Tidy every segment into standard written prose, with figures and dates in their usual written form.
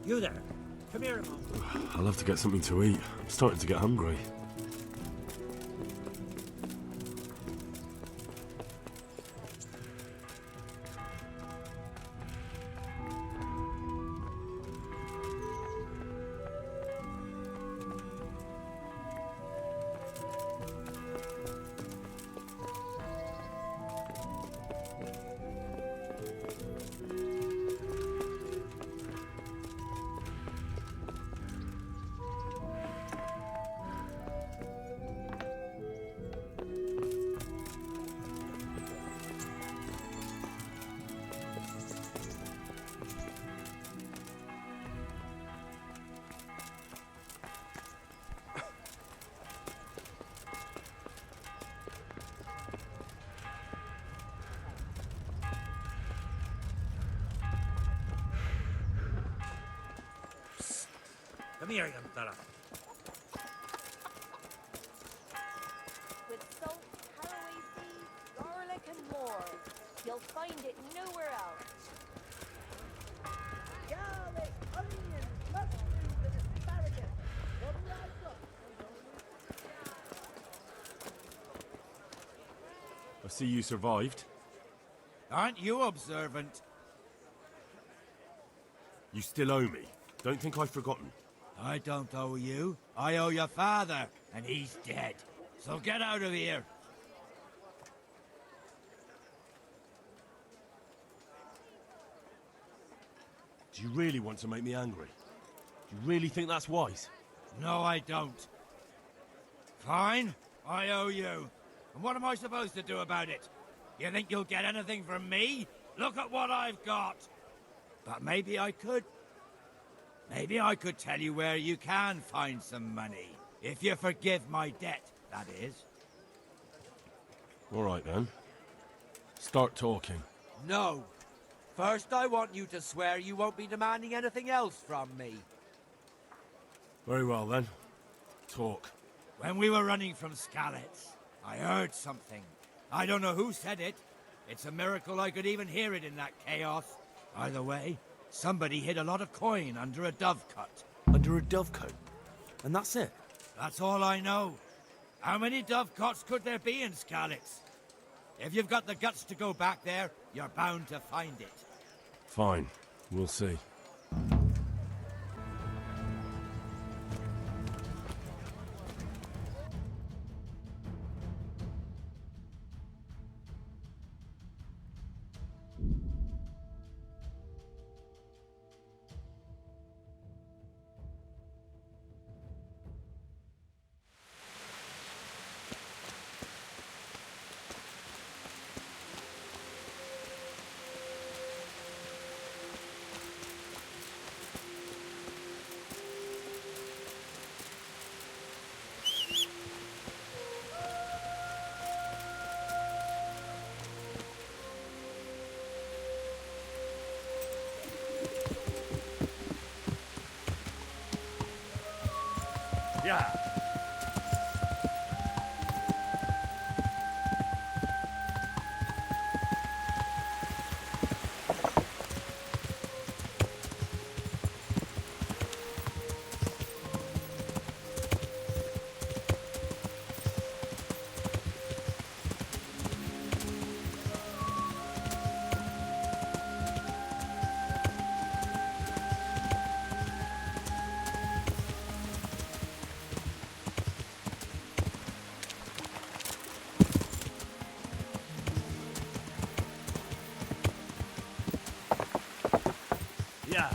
You there. Come here a moment. I'll have to get something to eat. I'm starting to get hungry. Come here, young fella. With salt, caraway seeds, garlic and more. You'll find it nowhere else. Garlic, onions, mushrooms and asparagus. Come right up. I see you survived. Aren't you observant? You still owe me. Don't think I've forgotten. I don't owe you. I owe your father, and he's dead. So get out of here. Do you really want to make me angry? Do you really think that's wise? No, I don't. Fine, I owe you. And what am I supposed to do about it? You think you'll get anything from me? Look at what I've got. But maybe I could. Maybe I could tell you where you can find some money. If you forgive my debt, that is. All right, then. Start talking. No. First, I want you to swear you won't be demanding anything else from me. Very well, then. Talk. When we were running from Skalitz, I heard something. I don't know who said it. It's a miracle I could even hear it in that chaos. Either way, somebody hid a lot of coin under a dovecote. Under a dovecote? And that's it? That's all I know. How many dovecotes could there be in Skalitz? If you've got the guts to go back there, you're bound to find it. Fine. We'll see. Yeah. Yeah.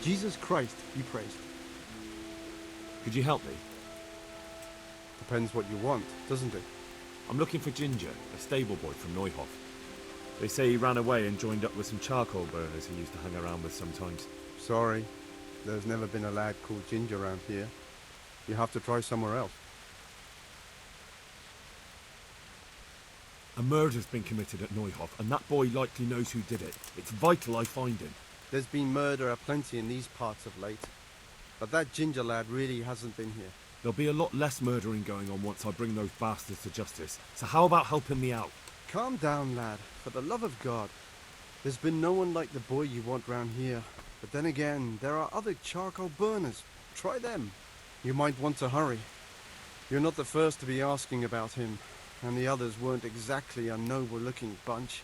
Jesus Christ be praised. Could you help me? Depends what you want, doesn't it? I'm looking for Ginger, a stable boy from Neuhof. They say he ran away and joined up with some charcoal burners he used to hang around with sometimes. Sorry, there's never been a lad called Ginger around here. You have to try somewhere else. A murder's been committed at Neuhof, and that boy likely knows who did it. It's vital I find him. There's been murder aplenty in these parts of late. But that Ginger lad really hasn't been here. There'll be a lot less murdering going on once I bring those bastards to justice. So how about helping me out? Calm down, lad. For the love of God. There's been no one like the boy you want round here. But then again, there are other charcoal burners. Try them. You might want to hurry. You're not the first to be asking about him. And the others weren't exactly a noble-looking bunch.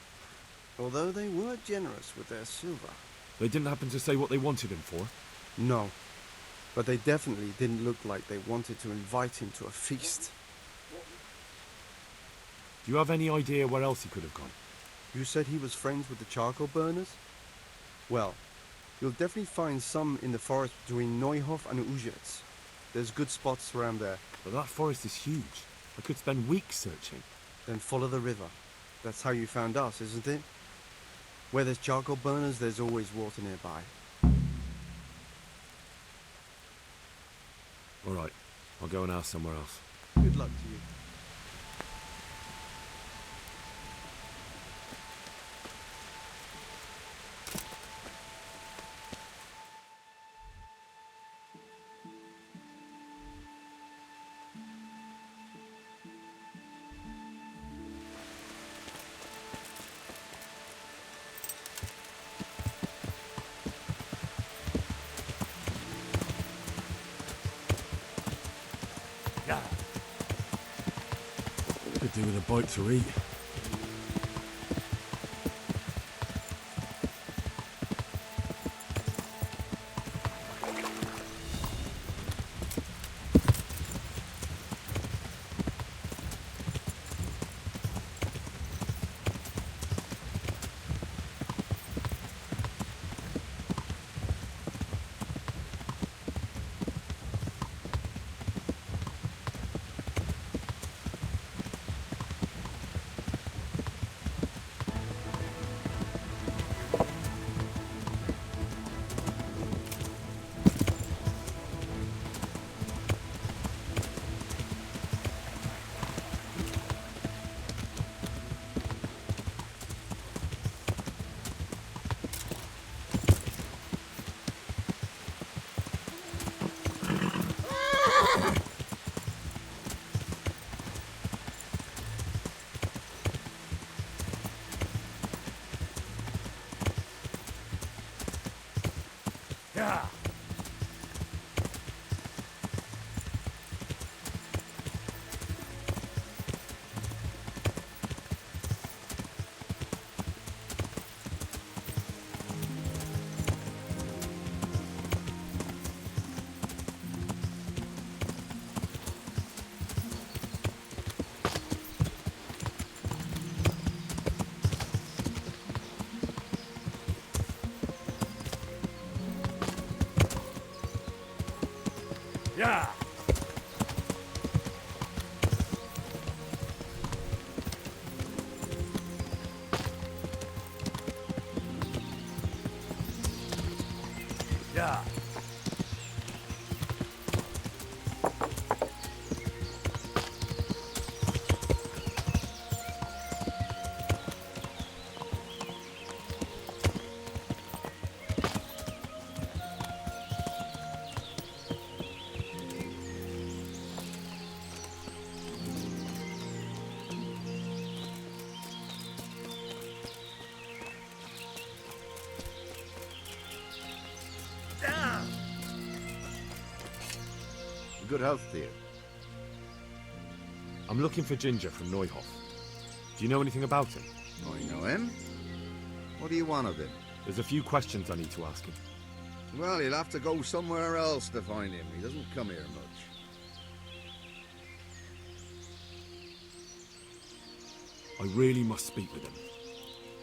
Although they were generous with their silver. They didn't happen to say what they wanted him for? No. But they definitely didn't look like they wanted to invite him to a feast. Do you have any idea where else he could have gone? You said he was friends with the charcoal burners? Well, you'll definitely find some in the forest between Neuhof and Ujetz. There's good spots around there. But that forest is huge. I could spend weeks searching. Then follow the river. That's how you found us, isn't it? Where there's charcoal burners, there's always water nearby. All right, I'll go and ask somewhere else. Good luck to you. Could do with a bite to eat. Yeah. Yeah. Yeah. Good health to you. I'm looking for Ginger from Neuhof. Do you know anything about him? I know him. What do you want of him? There's a few questions I need to ask him. Well, you'll have to go somewhere else to find him. He doesn't come here much. I really must speak with him.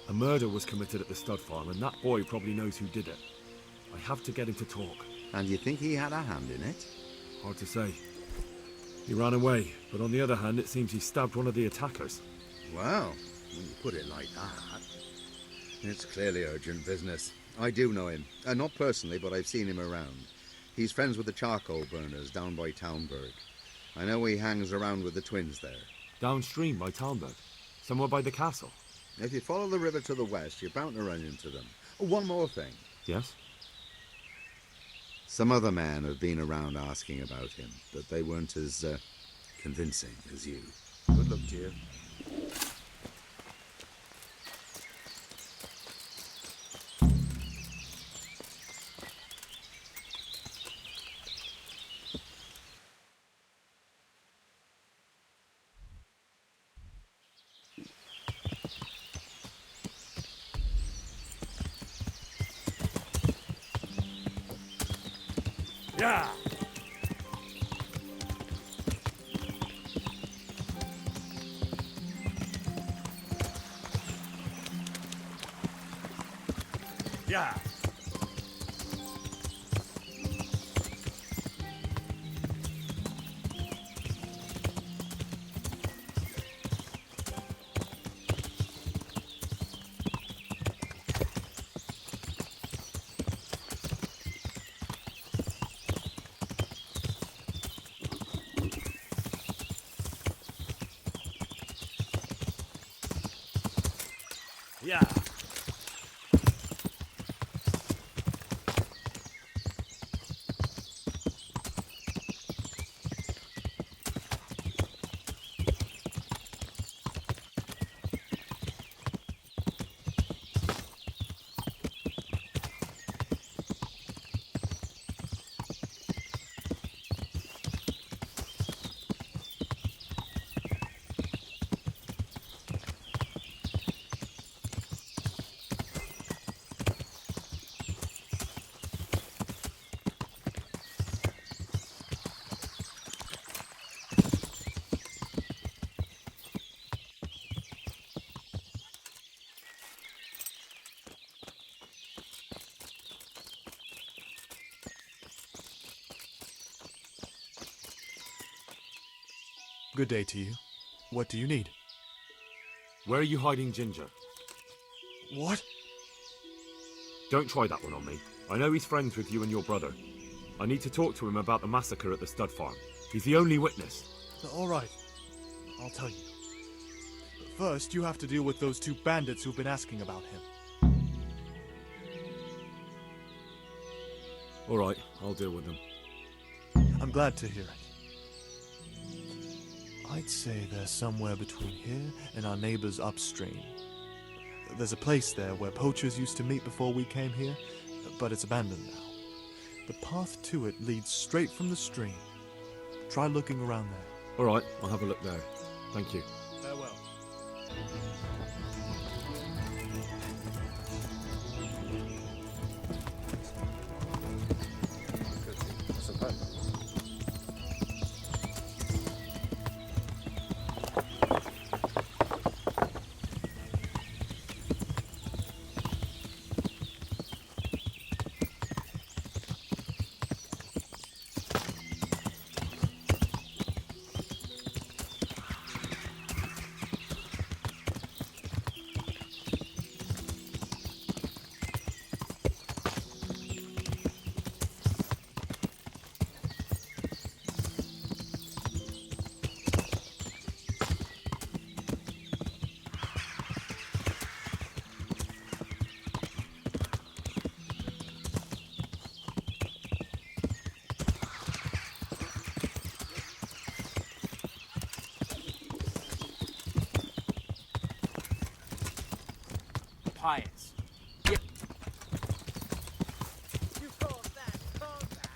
A murder was committed at the stud farm, and that boy probably knows who did it. I have to get him to talk. And you think he had a hand in it? Hard to say. He ran away, but on the other hand, it seems he stabbed one of the attackers. Well, when you put it like that, it's clearly urgent business. I do know him. Not personally, but I've seen him around. He's friends with the charcoal burners down by Townburg. I know he hangs around with the twins there. Downstream by Townburg? Somewhere by the castle? If you follow the river to the west, you're bound to run into them. Oh, one more thing. Yes? Some other men have been around asking about him, but they weren't as convincing as you. Good luck to you. Yeah! Yeah! Yeah! Good day to you. What do you need? Where are you hiding Ginger? What? Don't try that one on me. I know he's friends with you and your brother. I need to talk to him about the massacre at the stud farm. He's the only witness. All right. I'll tell you. But first, you have to deal with those two bandits who've been asking about him. All right, I'll deal with them. I'm glad to hear it. I'd say they're somewhere between here and our neighbors upstream. There's a place there where poachers used to meet before we came here, but it's abandoned now. The path to it leads straight from the stream. Try looking around there. All right, I'll have a look there. Thank you. Farewell. Pious. You call that combat?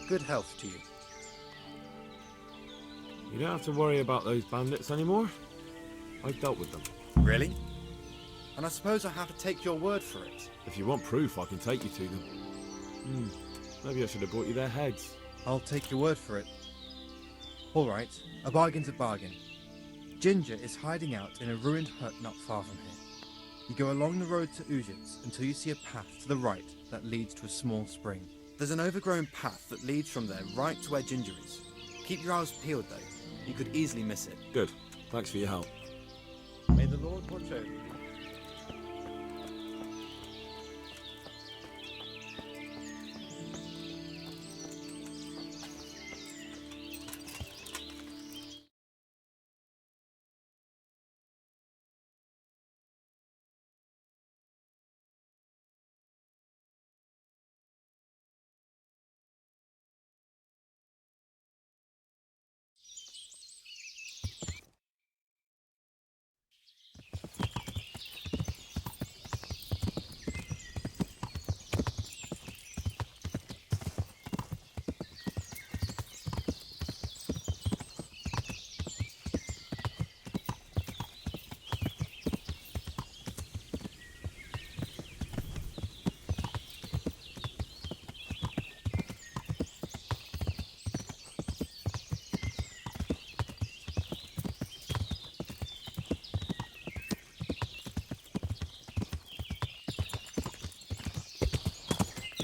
Good health to you. You don't have to worry about those bandits anymore. I've dealt with them. Really? And I suppose I have to take your word for it. If you want proof, I can take you to them. Maybe I should have brought you their heads. I'll take your word for it. All right, a bargain's a bargain. Ginger is hiding out in a ruined hut not far from here. You go along the road to Ujits until you see a path to the right that leads to a small spring. There's an overgrown path that leads from there right to where Ginger is. Keep your eyes peeled though. You could easily miss it. Good. Thanks for your help. May the Lord watch over you.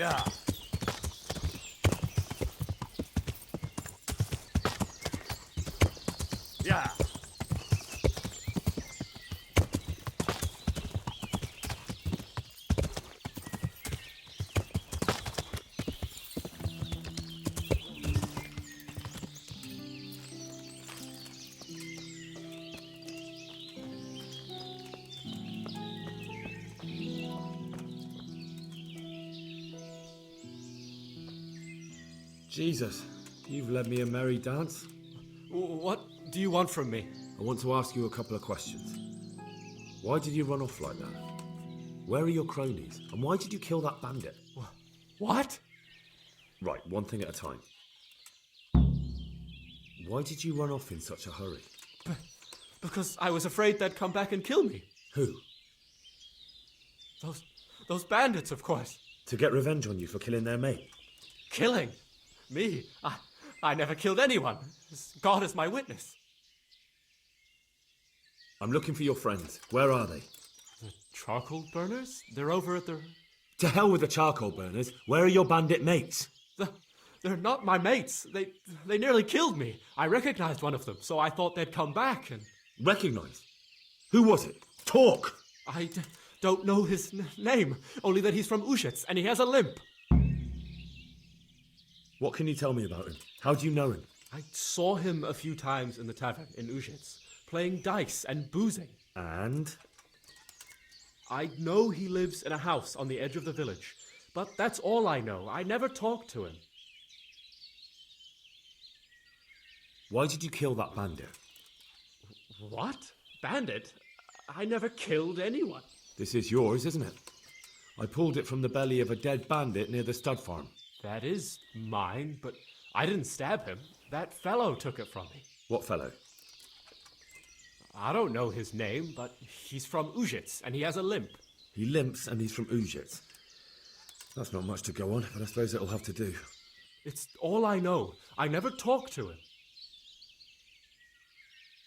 Yeah. Yeah. Jesus, you've led me a merry dance. What do you want from me? I want to ask you a couple of questions. Why did you run off like that? Where are your cronies? And why did you kill that bandit? What? Right, one thing at a time. Why did you run off in such a hurry? Because I was afraid they'd come back and kill me. Who? Those bandits, of course. To get revenge on you for killing their mate? Killing? Me? I never killed anyone. God is my witness. I'm looking for your friends. Where are they? The charcoal burners? They're over at the... To hell with the charcoal burners. Where are your bandit mates? They're not my mates. They nearly killed me. I recognized one of them, so I thought they'd come back and... Recognized? Who was it? Talk! I don't know his name, only that he's from Ujits and he has a limp. What can you tell me about him? How do you know him? I saw him a few times in the tavern in Ujits, playing dice and boozing. And? I know he lives in a house on the edge of the village, but that's all I know. I never talked to him. Why did you kill that bandit? What? Bandit? I never killed anyone. This is yours, isn't it? I pulled it from the belly of a dead bandit near the stud farm. That is mine, but I didn't stab him. That fellow took it from me. What fellow? I don't know his name, but he's from Ujits, and he has a limp. He limps and he's from Ujits. That's not much to go on, but I suppose it'll have to do. It's all I know. I never talked to him.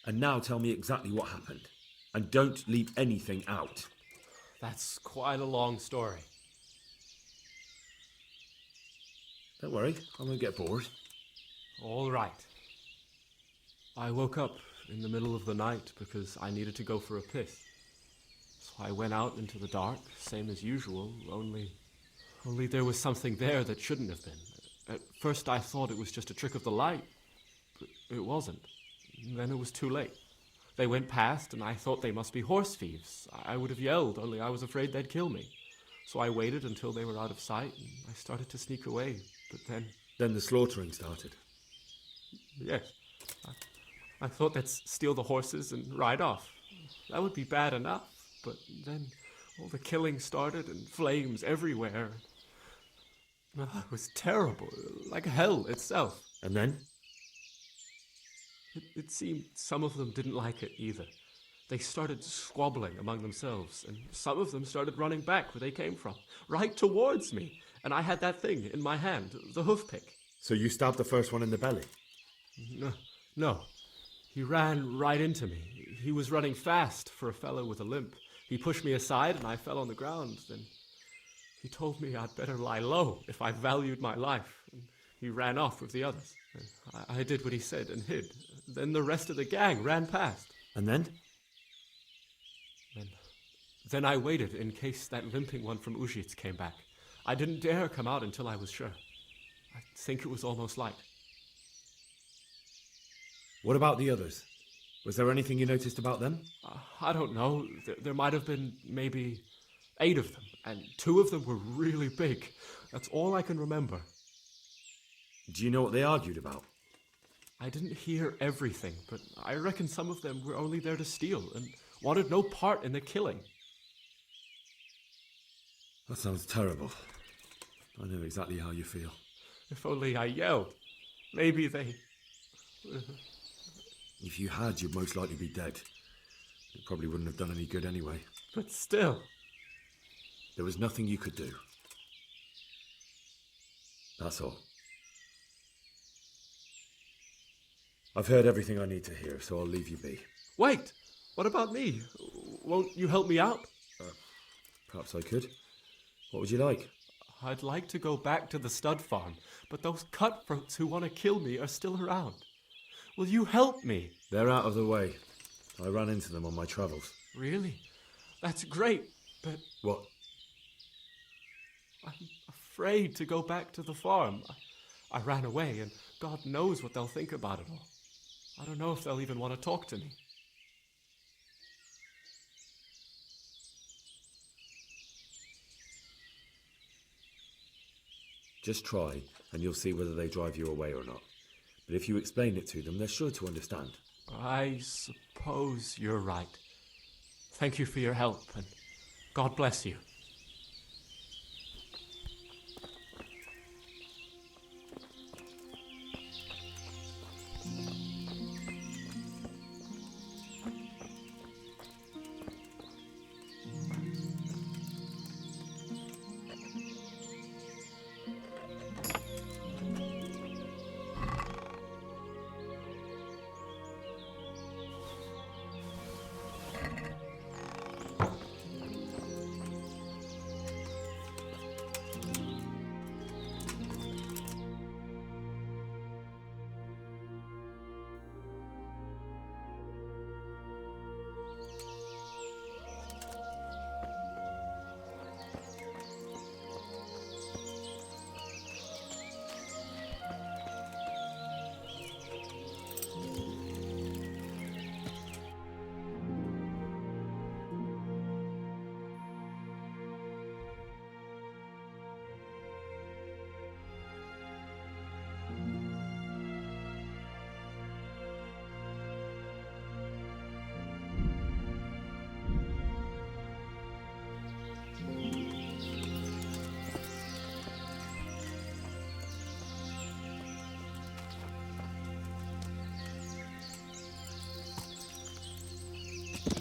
And now tell me exactly what happened. And don't leave anything out. That's quite a long story. Don't worry, I won't get bored. All right. I woke up in the middle of the night because I needed to go for a piss. So I went out into the dark, same as usual, only there was something there that shouldn't have been. At first I thought it was just a trick of the light, but it wasn't. Then it was too late. They went past and I thought they must be horse thieves. I would have yelled, only I was afraid they'd kill me. So I waited until they were out of sight and I started to sneak away, but then... Then the slaughtering started? Yes. I thought they'd steal the horses and ride off. That would be bad enough, but then all the killing started and flames everywhere. It was terrible, like hell itself. And then? It seemed some of them didn't like it either. They started squabbling among themselves, and some of them started running back where they came from, right towards me. And I had that thing in my hand, the hoof pick. So you stabbed the first one in the belly? No. He ran right into me. He was running fast for a fellow with a limp. He pushed me aside and I fell on the ground. Then he told me I'd better lie low if I valued my life. And he ran off with the others. I did what he said and hid. Then the rest of the gang ran past. And then? Then I waited in case that limping one from Ujits came back. I didn't dare come out until I was sure. I think it was almost light. What about the others? Was there anything you noticed about them? I don't know. There might have been maybe 8 of them, and 2 of them were really big. That's all I can remember. Do you know what they argued about? I didn't hear everything, but I reckon some of them were only there to steal and wanted no part in the killing. That sounds terrible. I know exactly how you feel. If only I yelled. Maybe they... If you had, you'd most likely be dead. It probably wouldn't have done any good anyway. But still... There was nothing you could do. That's all. I've heard everything I need to hear, so I'll leave you be. Wait! What about me? Won't you help me out? Perhaps I could. What would you like? I'd like to go back to the stud farm, but those cutthroats who want to kill me are still around. Will you help me? They're out of the way. I ran into them on my travels. Really? That's great, but... What? I'm afraid to go back to the farm. I ran away, and God knows what they'll think about it all. I don't know if they'll even want to talk to me. Just try, and you'll see whether they drive you away or not. But if you explain it to them, they're sure to understand. I suppose you're right. Thank you for your help, and God bless you.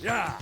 Yeah!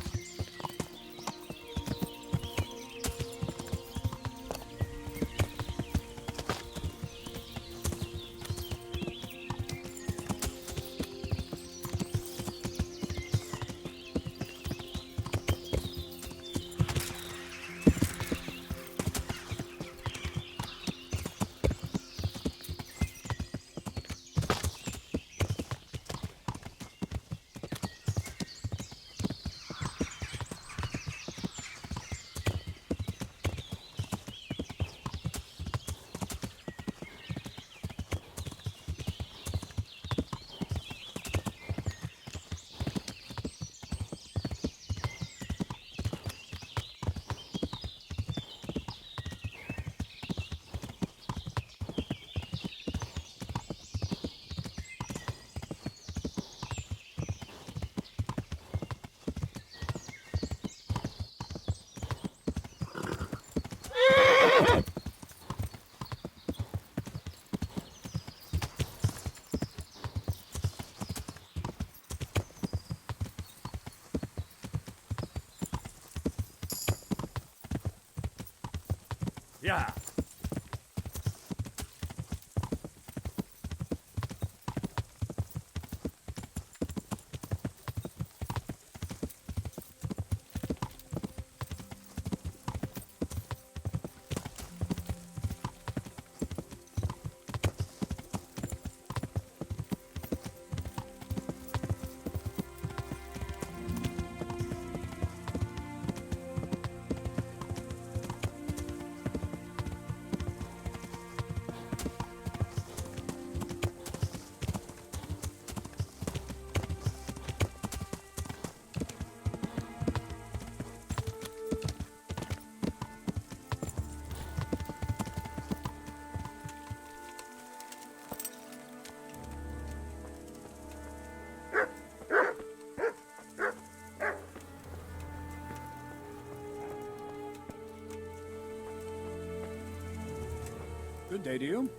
Yeah. Good day to you.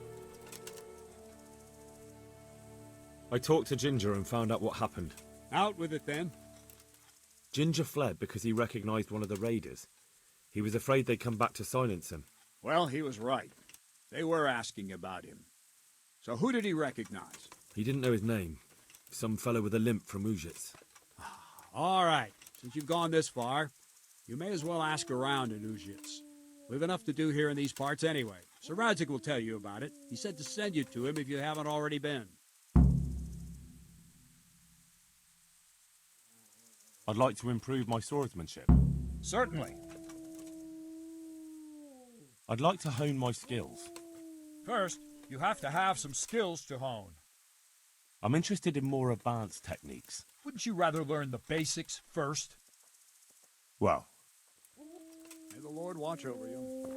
I talked to Ginger and found out what happened. Out with it then. Ginger fled because he recognized one of the raiders. He was afraid they'd come back to silence him. Well, he was right. They were asking about him. So who did he recognize? He didn't know his name. Some fellow with a limp from Ujits. All right. Since you've gone this far, you may as well ask around in Ujits. We've enough to do here in these parts anyway. Sir Radzik will tell you about it. He said to send you to him if you haven't already been. I'd like to improve my swordsmanship. Certainly. I'd like to hone my skills. First, you have to have some skills to hone. I'm interested in more advanced techniques. Wouldn't you rather learn the basics first? Well, May the Lord watch over you.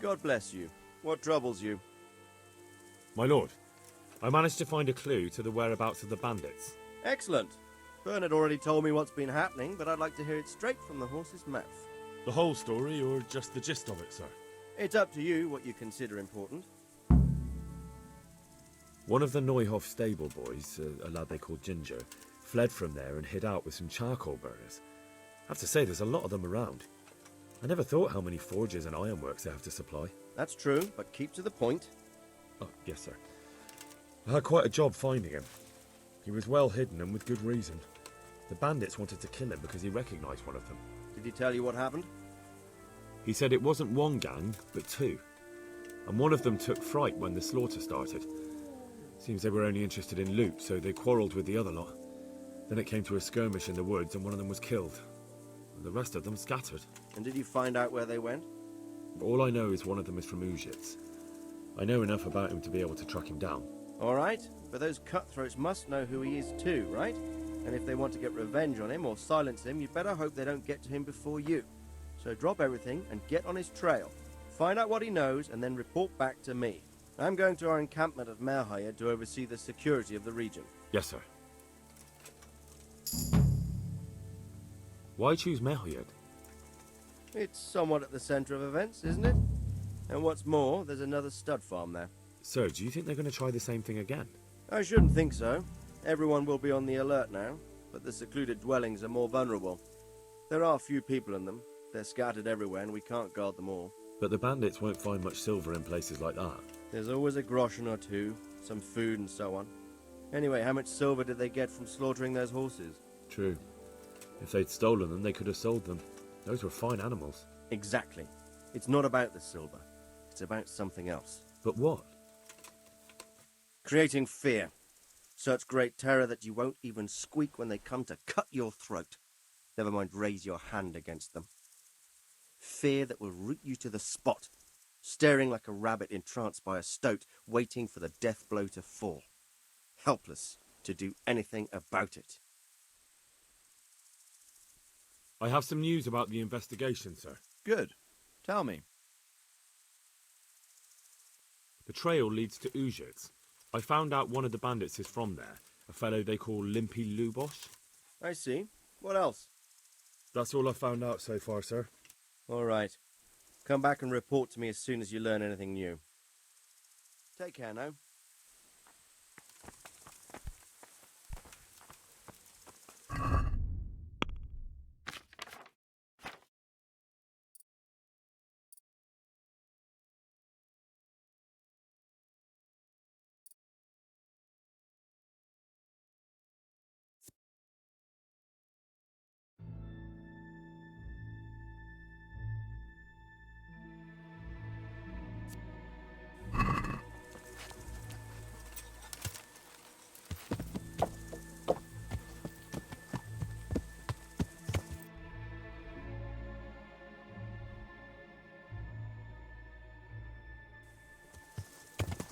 God bless you. What troubles you? My lord, I managed to find a clue to the whereabouts of the bandits. Excellent. Bernard already told me what's been happening, but I'd like to hear it straight from the horse's mouth. the whole story or just the gist of it, sir? It's up to you what you consider important. One of the Neuhoff stable boys, a lad they called Ginger, fled from there and hid out with some charcoal burners. I have to say, there's a lot of them around. I never thought how many forges and ironworks they have to supply. That's true, but keep to the point. Oh, yes, sir. I had quite a job finding him. He was well hidden and with good reason. The bandits wanted to kill him because he recognized one of them. Did he tell you what happened? He said it wasn't one gang, but two. And one of them took fright when the slaughter started. Seems they were only interested in loot, so they quarrelled with the other lot. Then it came to a skirmish in the woods and one of them was killed. And the rest of them scattered. And did you find out where they went? All I know is one of them is from Ujits. I know enough about him to be able to track him down. All right, but those cutthroats must know who he is too, right? And if they want to get revenge on him or silence him, you'd better hope they don't get to him before you. So drop everything and get on his trail. Find out what he knows and then report back to me. I'm going to our encampment at Merhayed to oversee the security of the region. Yes, sir. Why choose Merhayed? It's somewhat at the centre of events, isn't it? And what's more, there's another stud farm there. Sir, do you think they're going to try the same thing again? I shouldn't think so. Everyone will be on the alert now, but the secluded dwellings are more vulnerable. There are few people in them. They're scattered everywhere and we can't guard them all. But the bandits won't find much silver in places like that. There's always a groschen or two, some food and so on. Anyway, how much silver did they get from slaughtering those horses? True. If they'd stolen them, they could have sold them. Those were fine animals. Exactly. It's not about the silver. It's about something else. But what? Creating fear. Such great terror that you won't even squeak when they come to cut your throat. Never mind raise your hand against them. Fear that will root you to the spot, staring like a rabbit entranced by a stoat, waiting for the death blow to fall, helpless to do anything about it. I have some news about the investigation, sir. Good. Tell me. The trail leads to Uzhitz. I found out one of the bandits is from there, a fellow they call Limpy Lubosh. I see. What else? That's all I found out so far, sir. All right. Come back and report to me as soon as you learn anything new. Take care now.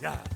Yeah.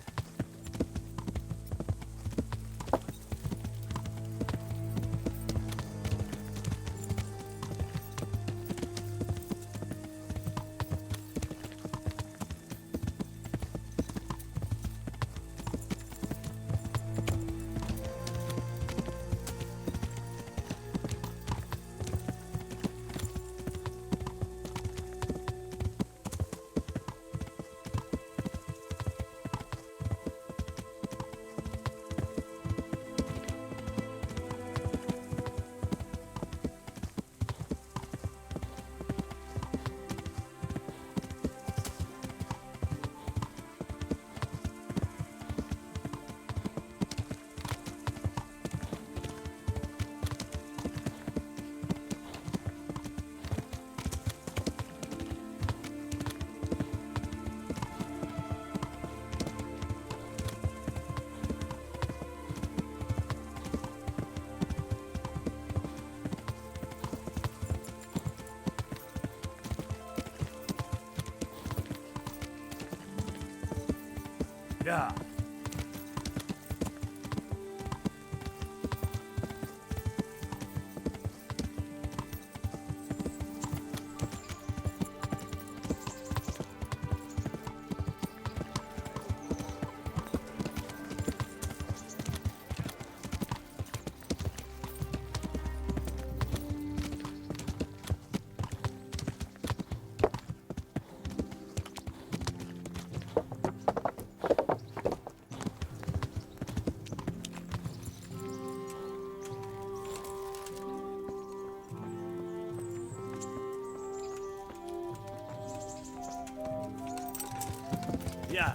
Yeah.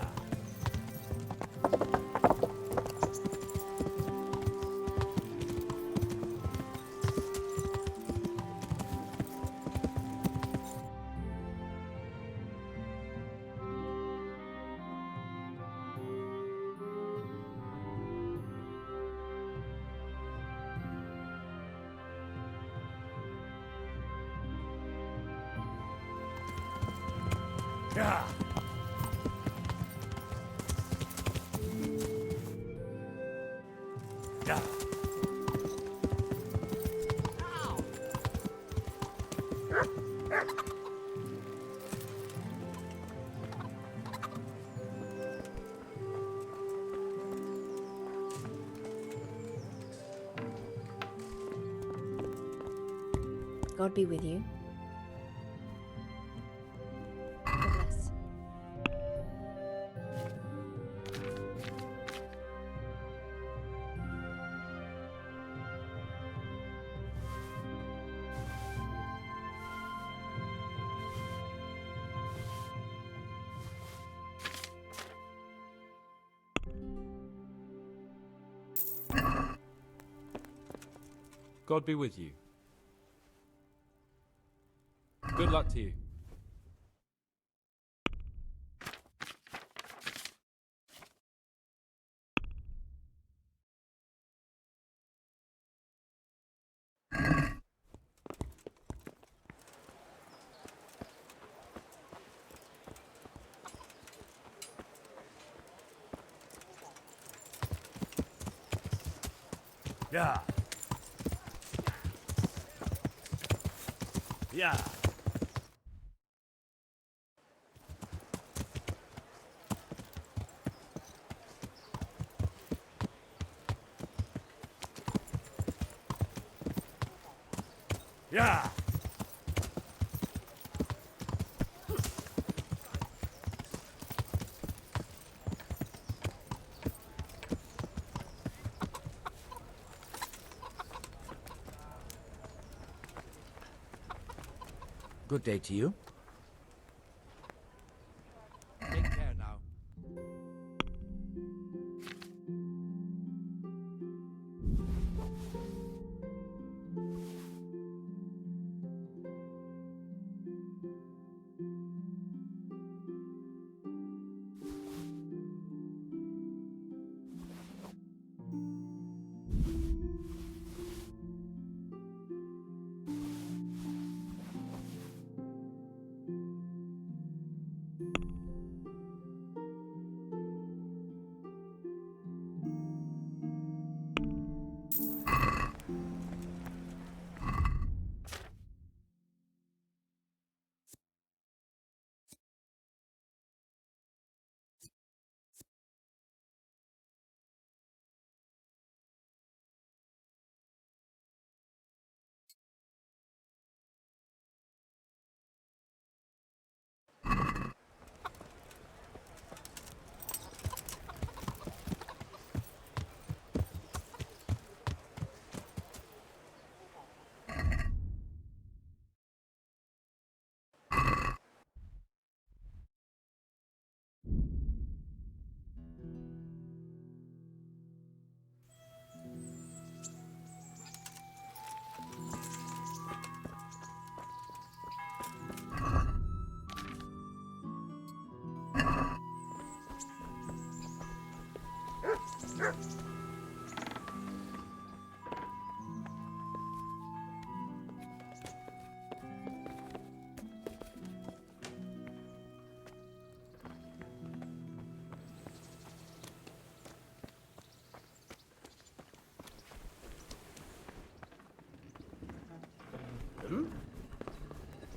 Yeah. Yeah. Yeah. God be with you. God bless. God be with you. Good luck to you. Yeah. Yeah. Yeah. Good day to you. Take care now.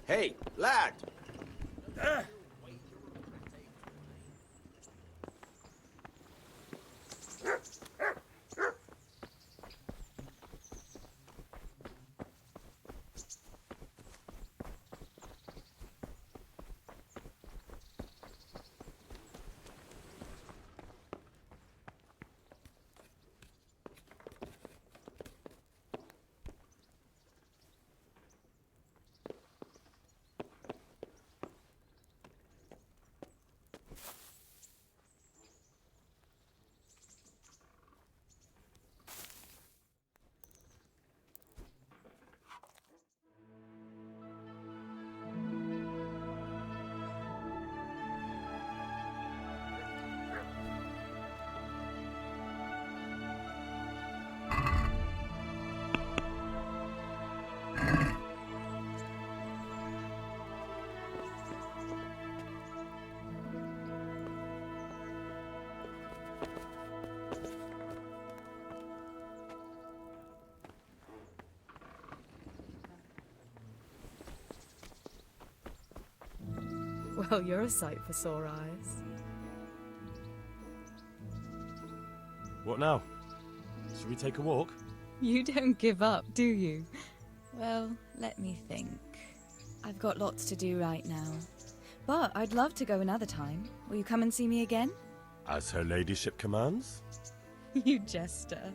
Hey, lad! Well, you're a sight for sore eyes. What now? Should we take a walk? You don't give up, do you? Well, let me think. I've got lots to do right now. But I'd love to go another time. Will you come and see me again? As her ladyship commands? You jester.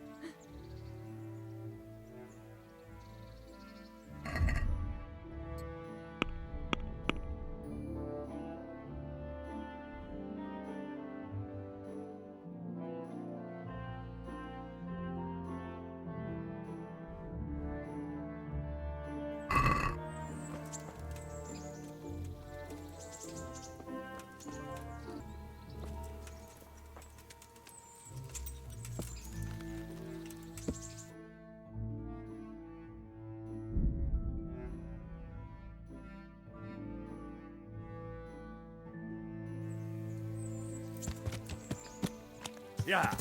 Yeah.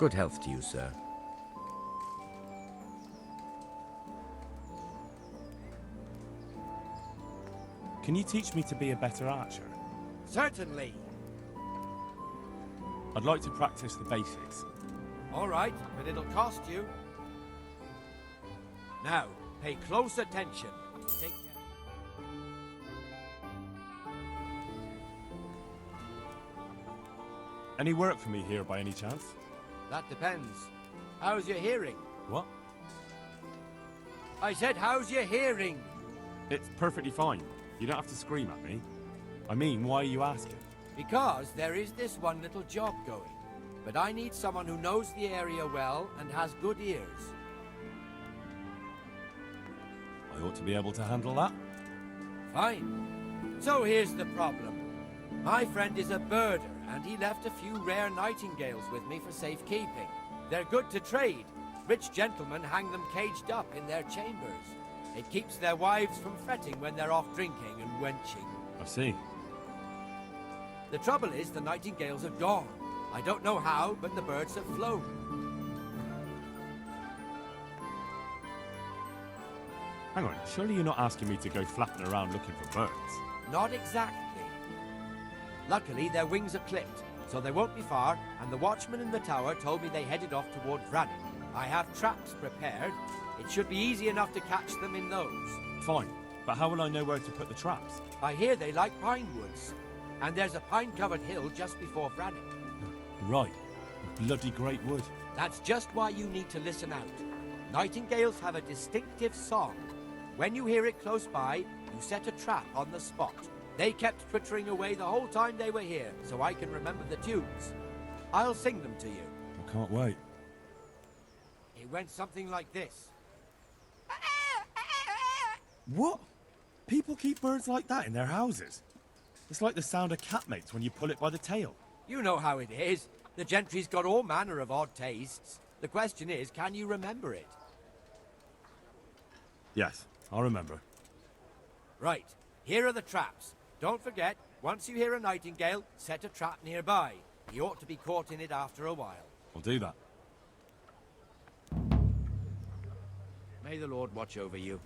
Good health to you, sir. Can you teach me to be a better archer? Certainly. I'd like to practice the basics. All right, but it'll cost you. Now, pay close attention. Take care. Any work for me here by any chance? That depends. How's your hearing? What? I said, how's your hearing? It's perfectly fine. You don't have to scream at me. I mean, why are you asking? Because there is this one little job going. But I need someone who knows the area well and has good ears. I ought to be able to handle that. Fine. So here's the problem. My friend is a birder, and he left a few rare nightingales with me for safekeeping. They're good to trade. Rich gentlemen hang them caged up in their chambers. It keeps their wives from fretting when they're off drinking and wenching. I see. The trouble is the nightingales are gone. I don't know how, but the birds have flown. Hang on, surely you're not asking me to go flapping around looking for birds? Not exactly. Luckily, their wings are clipped, so they won't be far, and the watchman in the tower told me they headed off toward Vranin. I have traps prepared. It should be easy enough to catch them in those. Fine, but how will I know where to put the traps? I hear they like pine woods, and there's a pine-covered hill just before Vranin. Right. Bloody great wood. That's just why you need to listen out. Nightingales have a distinctive song. When you hear it close by, you set a trap on the spot. They kept twittering away the whole time they were here, so I can remember the tunes. I'll sing them to you. I can't wait. It went something like this. What? People keep birds like that in their houses? It's like the sound a cat makes when you pull it by the tail. You know how it is. The gentry's got all manner of odd tastes. The question is, can you remember it? Yes, I'll remember. Right, here are the traps. Don't forget, once you hear a nightingale, set a trap nearby. He ought to be caught in it after a while. I'll do that. May the Lord watch over you.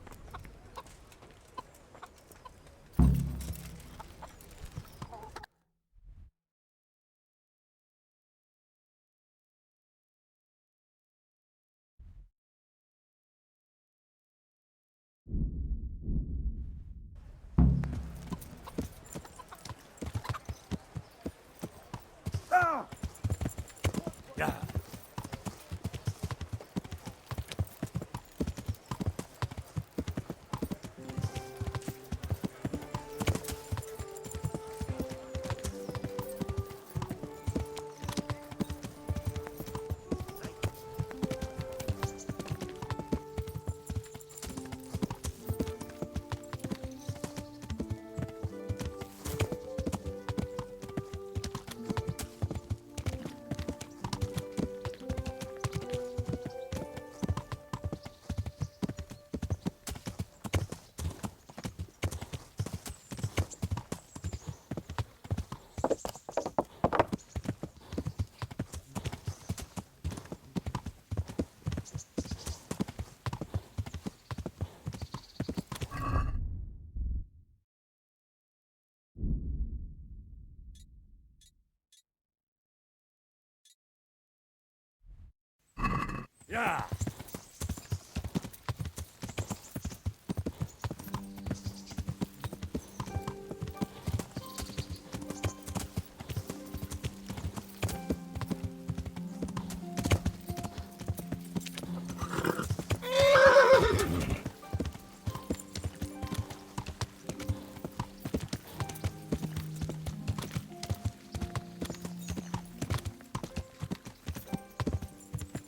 Yeah!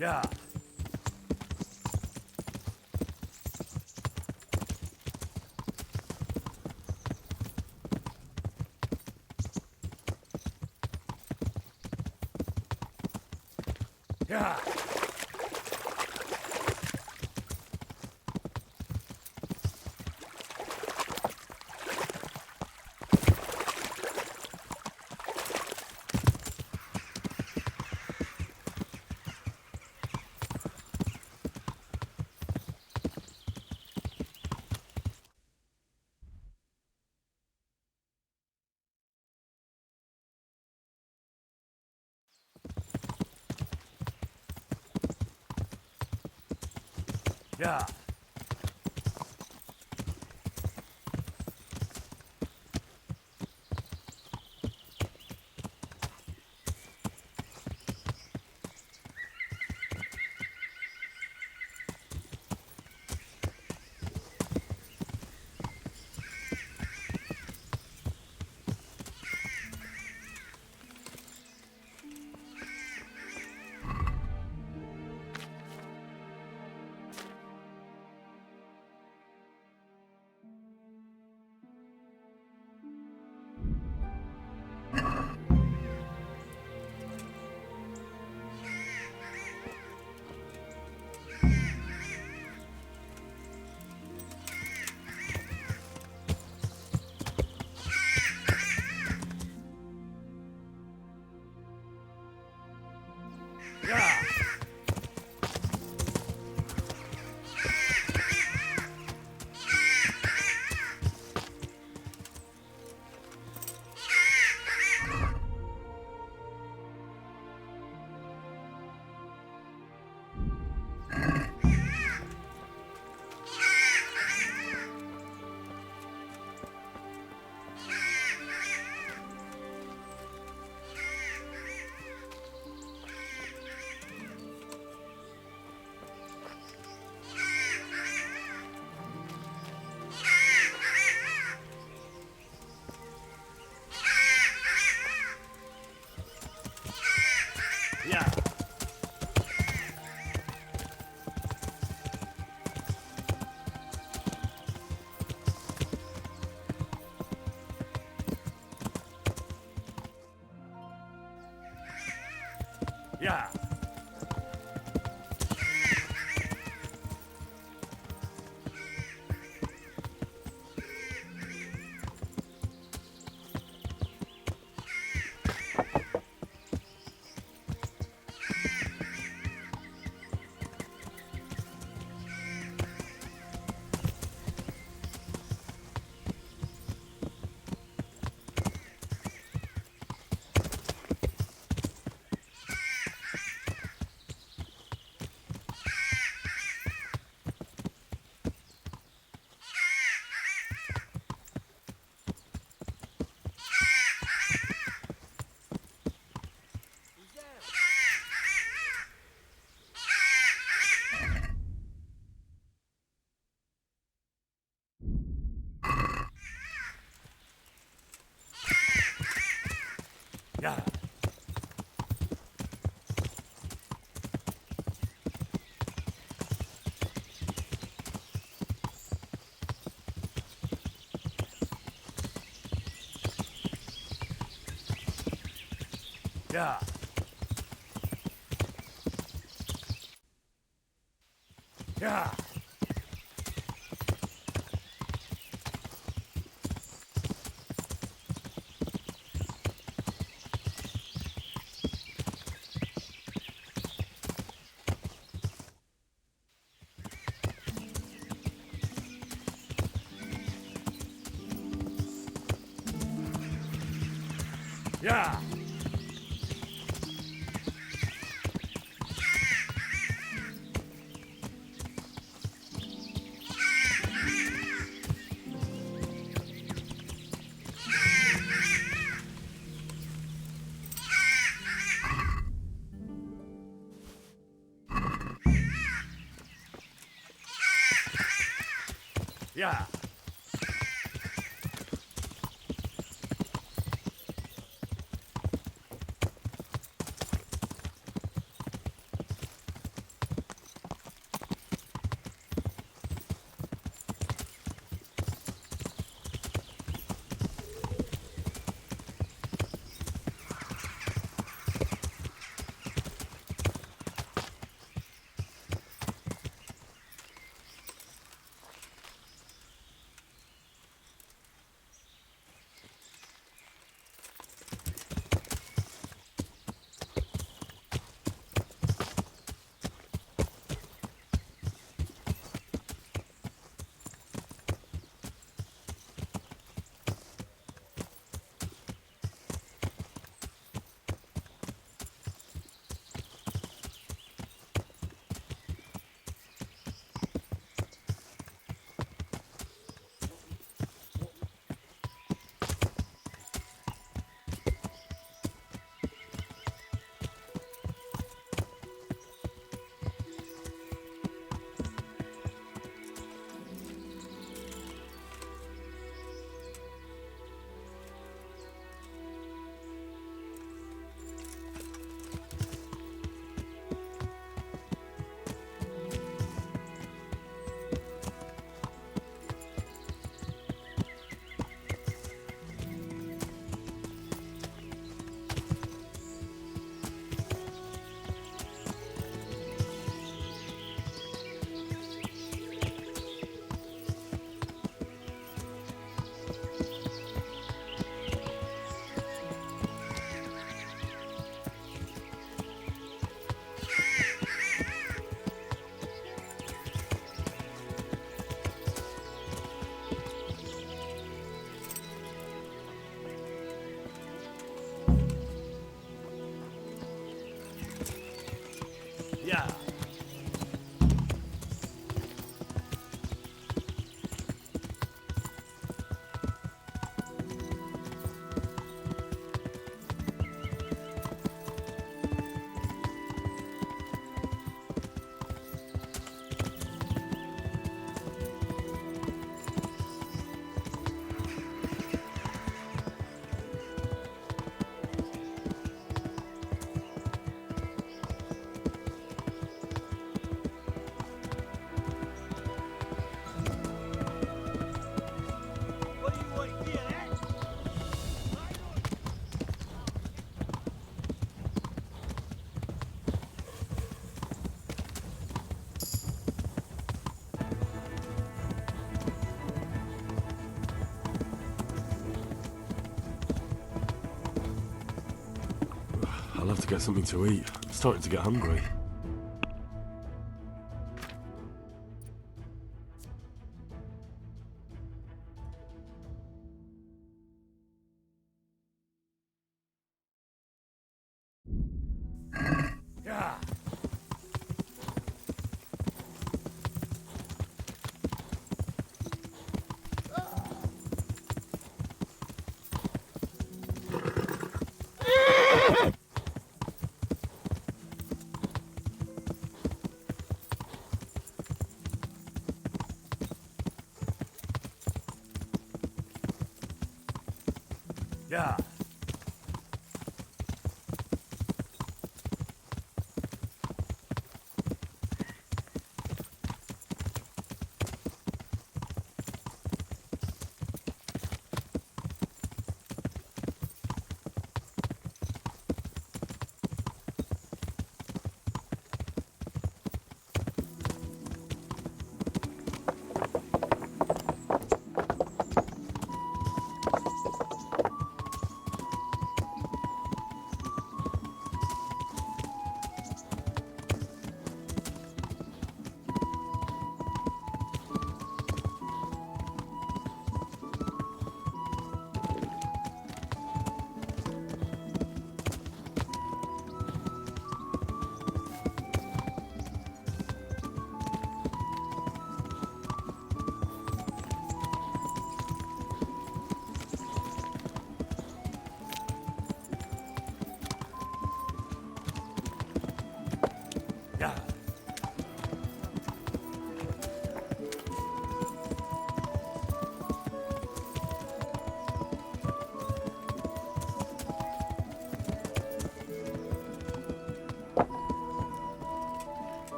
Yeah! Yeah! Yeah. Yeah. Yeah. Yeah. Yeah. Yeah. Yeah. Yeah. get something to eat. I'm starting to get hungry. Yeah.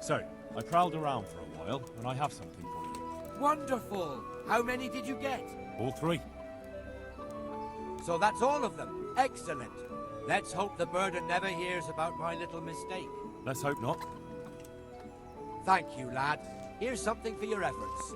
So, I prowled around for a while, and I have something for you. Wonderful! How many did you get? All 3. So that's all of them. Excellent. Let's hope the burden never hears about my little mistake. Let's hope not. Thank you, lad. Here's something for your efforts.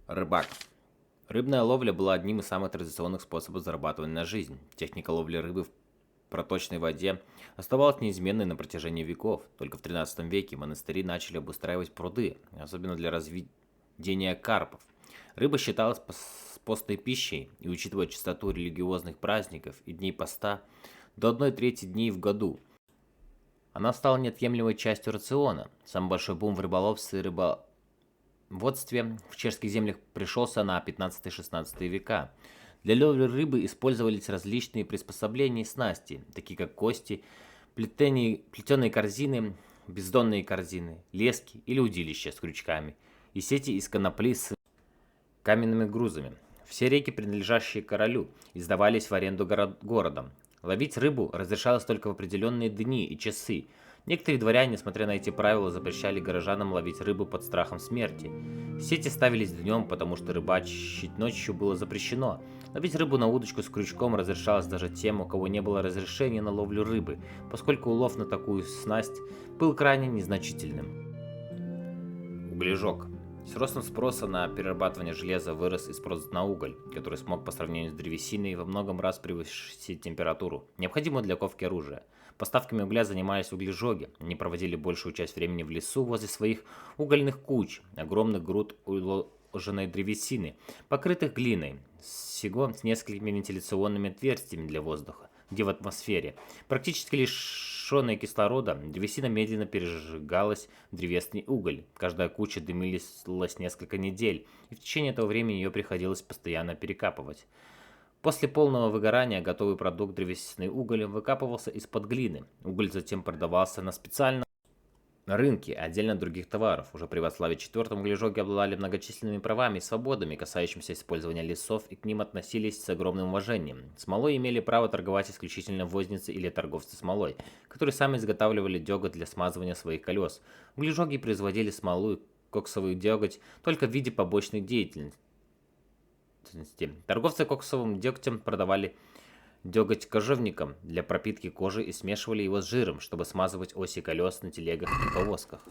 Рыбак. Рыбная ловля была одним из самых традиционных способов зарабатывания на жизнь. Техника ловли рыбы в проточной воде оставалась неизменной на протяжении веков. Только в 13 веке монастыри начали обустраивать пруды, особенно для разведения карпов. Рыба считалась постной пищей, и учитывая частоту религиозных праздников и дней поста до 1/3 дней в году, она стала неотъемлемой частью рациона. Самый большой бум в рыболовстве и рыбоводстве в чешских землях пришелся на 15-16 века. Для ловли рыбы использовались различные приспособления и снасти, такие как кости, плетеные корзины, бездонные корзины, лески или удилища с крючками, и сети из конопли с каменными грузами. Все реки, принадлежащие королю, издавались в аренду городам. Ловить рыбу разрешалось только в определенные дни и часы. Некоторые дворяне, несмотря на эти правила, запрещали горожанам ловить рыбу под страхом смерти. Сети ставились днем, потому что рыбачить ночью было запрещено. Ловить рыбу на удочку с крючком разрешалось даже тем, у кого не было разрешения на ловлю рыбы, поскольку улов на такую снасть был крайне незначительным. Углежок. С ростом спроса на перерабатывание железа вырос и спрос на уголь, который смог по сравнению с древесиной во многом раз превысить температуру, необходимую для ковки оружия. Поставками угля занимались углежоги. Они проводили большую часть времени в лесу возле своих угольных куч, огромных груд уложенной древесины, покрытых глиной, всего с несколькими вентиляционными отверстиями для воздуха. где в атмосфере. Практически лишенная кислорода, древесина медленно пережигалась в древесный уголь. Каждая куча дымилась несколько недель, и в течение этого времени ее приходилось постоянно перекапывать. После полного выгорания готовый продукт древесный уголь выкапывался из-под глины. Уголь затем продавался на специальном рынке, отдельно от других товаров. Уже при Вацлаве IV углежоги обладали многочисленными правами и свободами, касающимися использования лесов, и к ним относились с огромным уважением. Смолой имели право торговать исключительно возницы или торговцы смолой, которые сами изготавливали деготь для смазывания своих колес. Углежоги производили смолу и коксовый деготь только в виде побочной деятельности. Торговцы коксовым дегтем продавали деготь кожевникам для пропитки кожи и смешивали его с жиром, чтобы смазывать оси колес на телегах и повозках.